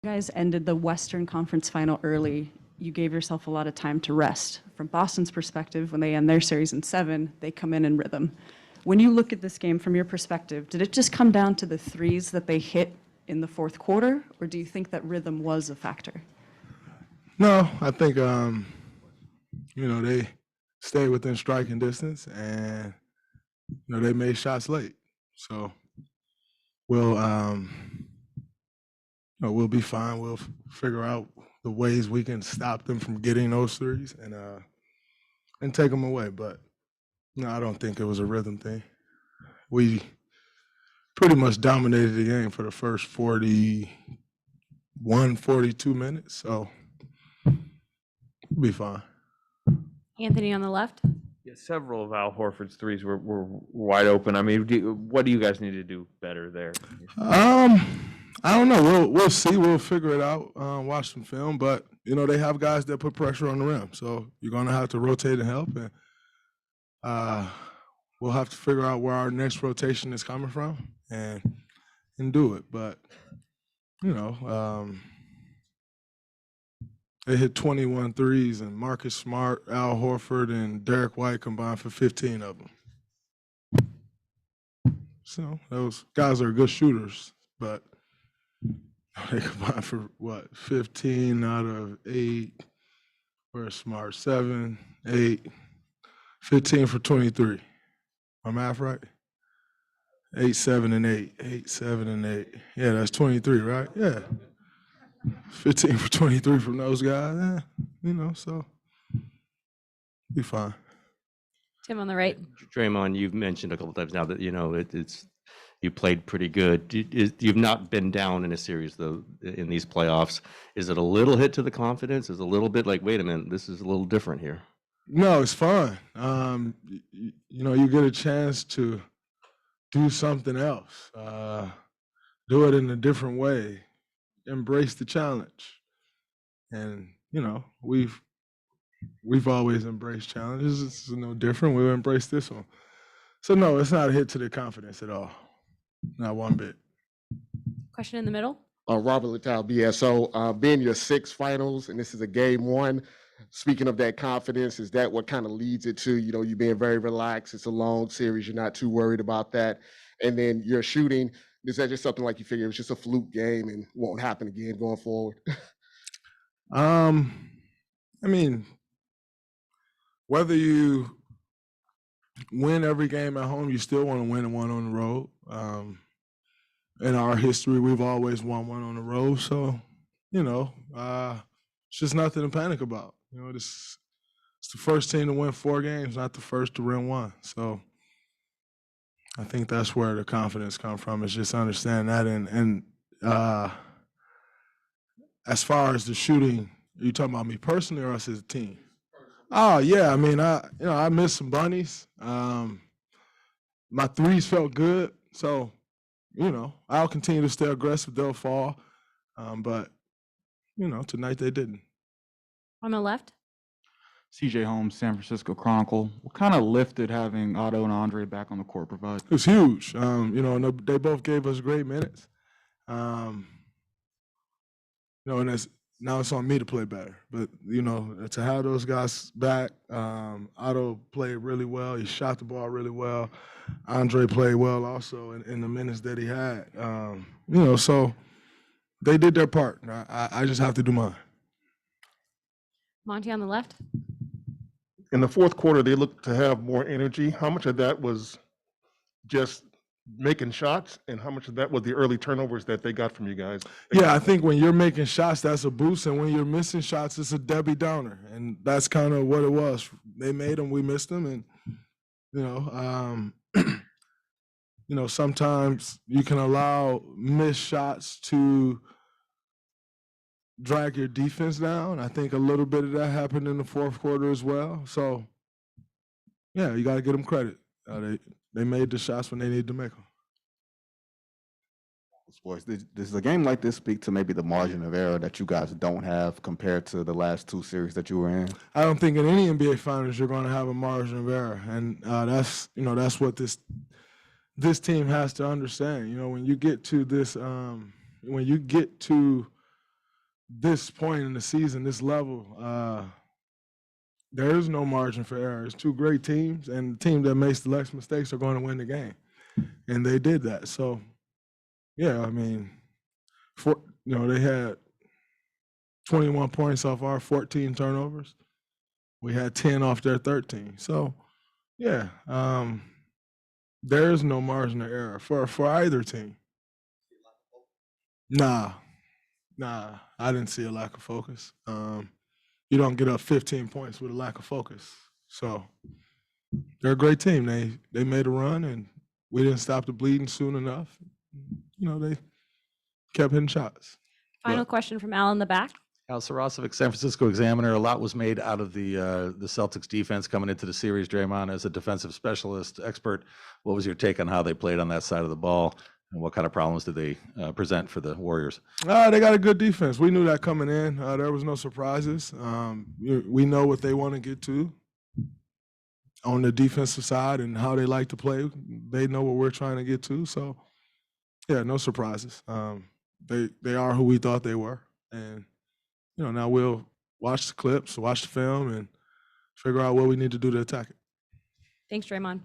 You guys ended the Western Conference Final early. You gave yourself a lot of time to rest. From Boston's perspective, when they end their series in 7, they come in rhythm. When you look at this game from your perspective, did it just come down to the threes that they hit in the fourth quarter, or do you think that rhythm was a factor? No, I think they stayed within striking distance, and they made shots late. So we'll we'll be fine. We'll figure out the ways we can stop them from getting those threes and take them away. But no, I don't think it was a rhythm thing. We pretty much dominated the game for the first 41, 42 minutes. So we'll be fine. Anthony on the left. Yeah, several of Al Horford's threes were wide open. I mean, what do you guys need to do better there? I don't know. We'll see. We'll figure it out. Watch some film, but they have guys that put pressure on the rim, so you're gonna have to rotate and help, and we'll have to figure out where our next rotation is coming from and do it. But they hit 21 threes, and Marcus Smart, Al Horford, and Derek White combined for 15 of them. So those guys are good shooters, but they combined for, 15 out of 8. Where's Smart? 7, 8, 15 for 23. My math right? 8, 7, and 8. 8, 7, and 8. Yeah, that's 23, right? Yeah. 15 for 23 from those guys, so be fine. Tim on the right. Draymond, you've mentioned a couple times now that it's you played pretty good. You've not been down in a series though in these playoffs. Is it a little hit to the confidence? Is it a little bit like, wait a minute, this is a little different here? No, it's fun. You get a chance to do something else, do it in a different way. Embrace the challenge, and we've always embraced challenges. It's no different. We'll embrace this one. So no, it's not a hit to the confidence at all, not one bit. Question in the middle. Robert Littell, BSO, being your 6th finals, and this is a game 1. Speaking of that confidence, is that what kind of leads it to you being very relaxed? It's a long series. You're not too worried about that, and then you're shooting. Is that just something like you figure it was just a fluke game and won't happen again going forward? I mean, whether you win every game at home, you still want to win one on the road. In our history, we've always won one on the road. So, it's just nothing to panic about. It's the first team to win 4 games, not the first to win 1. So I think that's where the confidence comes from, is just understand that. And as far as the shooting, are you talking about me personally or us as a team? Oh yeah, I mean, I missed some bunnies. My threes felt good, so I'll continue to stay aggressive. They'll fall, but tonight they didn't. On the left. CJ Holmes, San Francisco Chronicle. What kind of lift did having Otto and Andre back on the court provide? It was huge. And they both gave us great minutes. And now it's on me to play better. But to have those guys back, Otto played really well. He shot the ball really well. Andre played well also in the minutes that he had. So they did their part. I just have to do mine. Monty on the left. In the fourth quarter, they looked to have more energy. How much of that was just making shots, and how much of that was the early turnovers that they got from you guys? Yeah, I think when you're making shots, that's a boost, and when you're missing shots, it's a Debbie Downer, and that's kind of what it was. They made them, we missed them, and sometimes you can allow missed shots to drag your defense down. I think a little bit of that happened in the fourth quarter as well. So, yeah, you got to give them credit. They made the shots when they needed to make them. Sports. Does a game like this speak to maybe the margin of error that you guys don't have compared to the last 2 series that you were in? I don't think in any NBA Finals you're going to have a margin of error, and that's what this team has to understand. When you get to this, when you get to this point in the season, this level, there is no margin for error. It's two great teams, and the team that makes the less mistakes are going to win the game, and they did that. So, yeah, I mean, they had 21 points off our 14 turnovers. We had 10 off their 13. So, yeah, there is no margin of error for either team. Nah, I didn't see a lack of focus. You don't get up 15 points with a lack of focus. So they're a great team. They made a run, and we didn't stop the bleeding soon enough. They kept hitting shots. Final question from Al in the back. Al Sarasovic, San Francisco Examiner. A lot was made out of the Celtics defense coming into the series. Draymond, as a defensive specialist expert, what was your take on how they played on that side of the ball, and what kind of problems did they present for the Warriors? They got a good defense. We knew that coming in. There was no surprises. We know what they want to get to on the defensive side and how they like to play. They know what we're trying to get to. So, yeah, no surprises. They are who we thought they were, and now we'll watch the clips, watch the film, and figure out what we need to do to attack it. Thanks, Draymond.